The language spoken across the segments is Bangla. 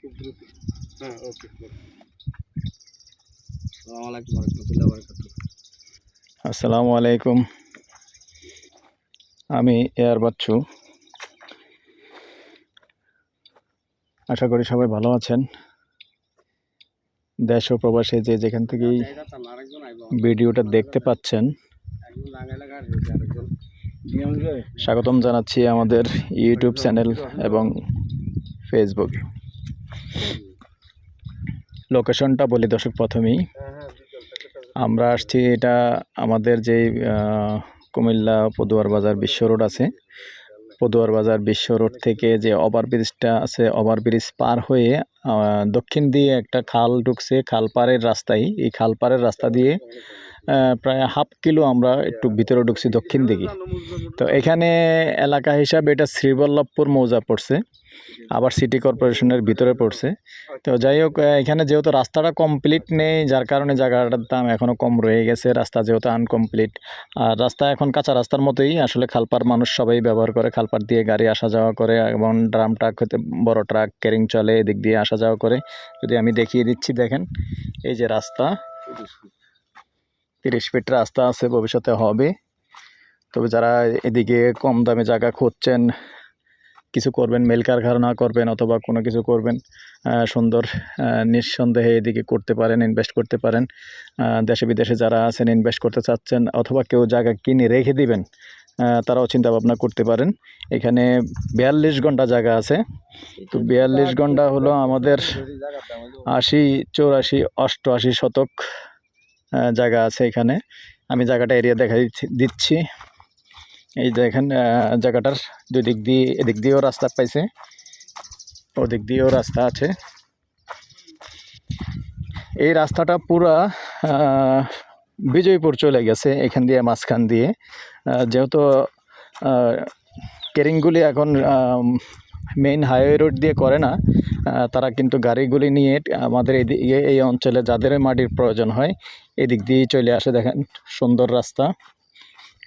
খুব দ্রুত। হ্যাঁ, ওকে। আসসালামু আলাইকুম ওয়া রাহমাতুল্লাহি ওয়া বারাকাতুহু। আসসালামু আলাইকুম। আমি এয়ার বাচ্চু। আশা করি সবাই ভালো আছেন। দেশ ও প্রবাসে যে যেখান থেকেই ভিডিওটা দেখতে পাচ্ছেন, স্বাগতম জানাচ্ছি আমাদের ইউটিউব চ্যানেল এবং ফেসবুকে। লোকেশনটা বলি দর্শক প্রথমেই। আমরা আসছি, এটা আমাদের যে কুমিল্লা পদুয়ার বাজার বিশ্ব রোড আছে, পদুয়ার বাজার বিশ্ব রোড থেকে যে ওভারব্রিজটা আছে, ওভারব্রিজ পার হয়ে দক্ষিণ দিয়ে একটা খাল ঢুকছে, খালপাড়ের রাস্তায়। এই খালপাড়ের রাস্তা দিয়ে প্রায় হাফ কিলো আমরা একটু ভিতরে ঢুকছি দক্ষিণ দিকে। তো এখানে এলাকা হিসাবে এটা শ্রীবল্লভপুর মৌজা পড়ছে, আবার সিটি কর্পোরেশনের ভিতরে পড়ছে। তো যাই হোক, এখানে যেহেতু রাস্তাটা কমপ্লিট নেই, যার কারণে জায়গাটার দাম এখনও কম রয়ে গেছে। রাস্তা যেহেতু আনকমপ্লিট, আর রাস্তা এখন কাঁচা রাস্তার মতোই। আসলে খালপাড় মানুষ সবাই ব্যবহার করে, খালপাড় দিয়ে গাড়ি আসা যাওয়া করে, এবং ড্রাম ট্রাক হতে বড় ট্রাক ক্যারিং চলে, এদিক দিয়ে আসা যাওয়া করে। যদি আমি দেখিয়ে দিচ্ছি, দেখেন এই যে রাস্তা, 30 ফিট রাস্তা আছে, ভবিষ্যতে হবে। তবে যারা এদিকে কম দামে জায়গা খুঁজছেন, কিছু করবেন, মেল কারখানা করবেন অথবা কোনো কিছু করবেন, সুন্দর নিঃসন্দেহে এদিকে করতে পারেন, ইনভেস্ট করতে পারেন। দেশে বিদেশে যারা আছেন, ইনভেস্ট করতে চাচ্ছেন অথবা কেউ জায়গা কিনে রেখে দিবেন, তারাও চিন্তা ভাবনা করতে পারেন। এখানে 42 ঘন্টা জায়গা আছে। তো 42 ঘন্টা হলো আমাদের 80, 84, 88 শতক জায়গা আছে এখানে। আমি জায়গাটা এরিয়া দেখা দিচ্ছি। এই দেখেন জায়গাটার দুই দিক দিয়ে, এদিক দিয়েও রাস্তা পাইছে, ওদিক দিয়েও রাস্তা আছে। এই রাস্তাটা পুরা বিজয়পুর চলে গেছে এখান দিয়ে, মাঝখান দিয়ে। যেহেতু ক্যারিংগুলি এখন মেইন হাইওয়ে রোড দিয়ে করে না, তারা কিন্তু গাড়িগুলি নিয়ে আমাদের এই অঞ্চলে যাদের মাটির প্রয়োজন হয় এদিক দিয়েই চলে আসে। দেখেন সুন্দর রাস্তা,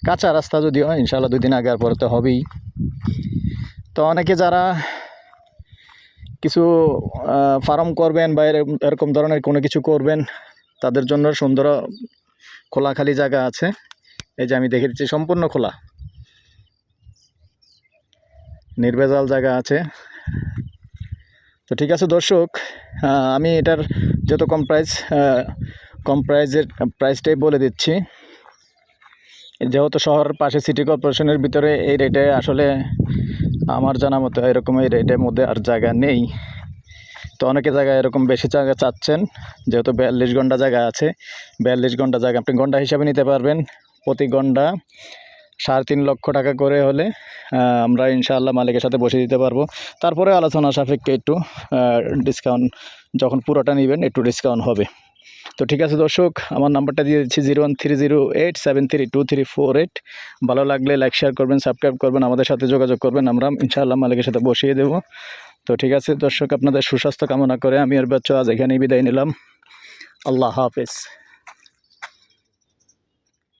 কাঁচা রাস্তা যদিও, ইনশাআল্লাহ 2 দিন আগে আর পরে তো হবেই। তো অনেকে যারা কিছু ফার্ম করবেন বা এরকম ধরনের কোনো কিছু করবেন, তাদের জন্য সুন্দর খোলাখালি জায়গা আছে। এই যে আমি দেখে দিচ্ছি, সম্পূর্ণ খোলা, নির্ভেজাল জায়গা আছে। তো ঠিক আছে দর্শক, আমি এটার যত কম প্রাইজের প্রাইসটাই বলে দিচ্ছি। যেহেতু শহরের পাশে সিটি কর্পোরেশনের ভিতরে এই রেটে আসলে আমার জানা মতো এরকম এই রেটের মধ্যে আর জায়গা নেই। তো অনেকে জায়গায় এরকম বেশি জায়গা চাচ্ছেন, যেহেতু 42 ঘন্টা জায়গা আছে। 42 ঘন্টা জায়গা আপনি ঘন্টা হিসাবে নিতে পারবেন, প্রতি ঘন্টা 3.5 লক্ষ টাকা করে হলে আমরা ইনশাআল্লাহ মালিকের সাথে বসে দিতে পারবো। তারপরে আলোচনা সাপেক্ষে একটু ডিসকাউন্ট, যখন পুরোটা নেবেন একটু ডিসকাউন্ট হবে। তো ঠিক আছে দর্শক, আমার নাম্বারটা দিয়ে দিচ্ছি 01308732348। ভালো লাগলে লাইক শেয়ার করবেন, সাবস্ক্রাইব করবেন, আমাদের সাথে যোগাযোগ করবেন, আমরা ইনশাআল্লাহ মালিকের সাথে বসিয়ে দেব। তো ঠিক আছে দর্শক, আপনাদের সুস্বাস্থ্য কামনা করে আমি এর বাচ্চা আজ এখানেই বিদায় নিলাম। আল্লাহ হাফেজ।